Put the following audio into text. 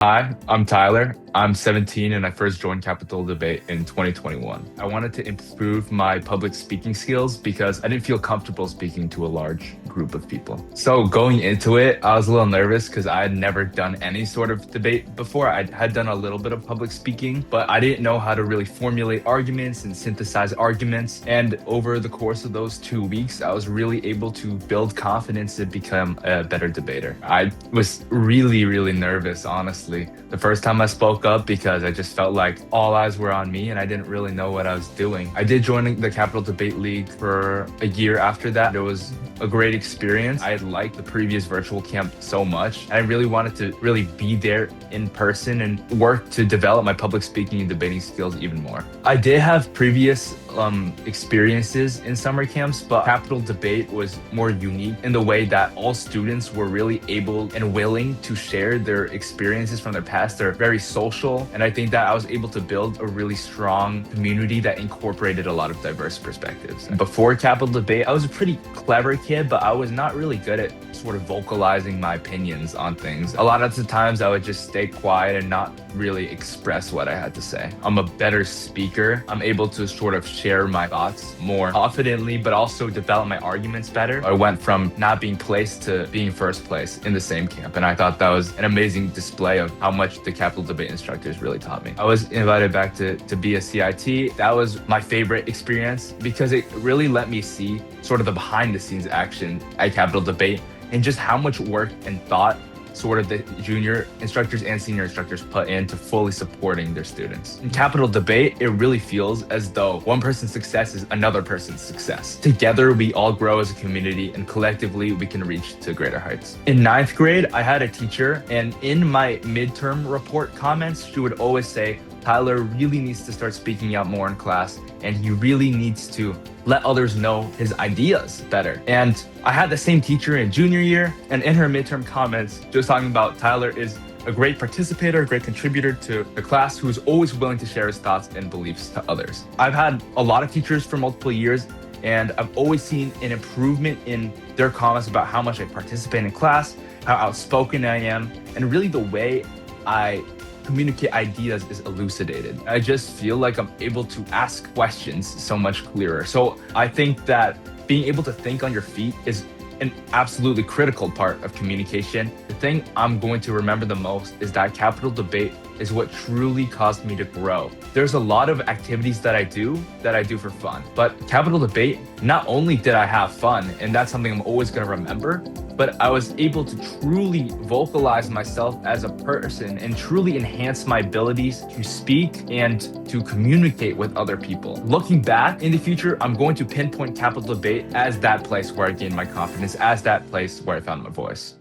Hi, I'm Tyler. I'm 17 and I first joined Capital Debate in 2021. I wanted to improve my public speaking skills because I didn't feel comfortable speaking to a large group of people. So going into it, I was a little nervous because I had never done any sort of debate before. I had done a little bit of public speaking, but I didn't know how to really formulate arguments and synthesize arguments. And over the course of those 2 weeks, I was really able to build confidence to become a better debater. I was really nervous, honestly, the first time I spoke up because I just felt like all eyes were on me and I didn't really know what I was doing. I did join the Capital Debate League for a year after that. It was a great experience. I had liked the previous virtual camp so much. I really wanted to really be there in person and work to develop my public speaking and debating skills even more. I did have previous experiences in summer camps, but Capital Debate was more unique in the way that all students were really able and willing to share their experiences from their past. They're very social, and I think that I was able to build a really strong community that incorporated a lot of diverse perspectives. Before Capital Debate, I was a pretty clever kid, but I was not really good at sort of vocalizing my opinions on things. A lot of the times I would just stay quiet and not really express what I had to say. I'm a better speaker. I'm able to sort of share my thoughts more confidently, but also develop my arguments better. I went from not being placed to being first place in the same camp, and I thought that was an amazing display of how much the Capital Debate instructors really taught me. I was invited back to be a CIT. That was my favorite experience because it really let me see sort of the behind the scenes action at Capital Debate and just how much work and thought sort of the junior instructors and senior instructors put into fully supporting their students. In Capital Debate, it really feels as though one person's success is another person's success. Together, we all grow as a community, and collectively, we can reach to greater heights. In ninth grade, I had a teacher, and in my midterm report comments, she would always say, Tyler really needs to start speaking out more in class, and he really needs to let others know his ideas better. And I had the same teacher in junior year, and in her midterm comments, she was talking about Tyler is a great participator, a great contributor to the class who's always willing to share his thoughts and beliefs to others. I've had a lot of teachers for multiple years, and I've always seen an improvement in their comments about how much I participate in class, how outspoken I am, and really the way I communicate ideas is elucidated. I just feel like I'm able to ask questions so much clearer. So I think that being able to think on your feet is an absolutely critical part of communication. The thing I'm going to remember the most is that Capital Debate is what truly caused me to grow. There's a lot of activities that I do for fun, but Capital Debate, not only did I have fun, and that's something I'm always gonna remember, but I was able to truly vocalize myself as a person and truly enhance my abilities to speak and to communicate with other people. Looking back in the future, I'm going to pinpoint Capital Debate as that place where I gained my confidence, as that place where I found my voice.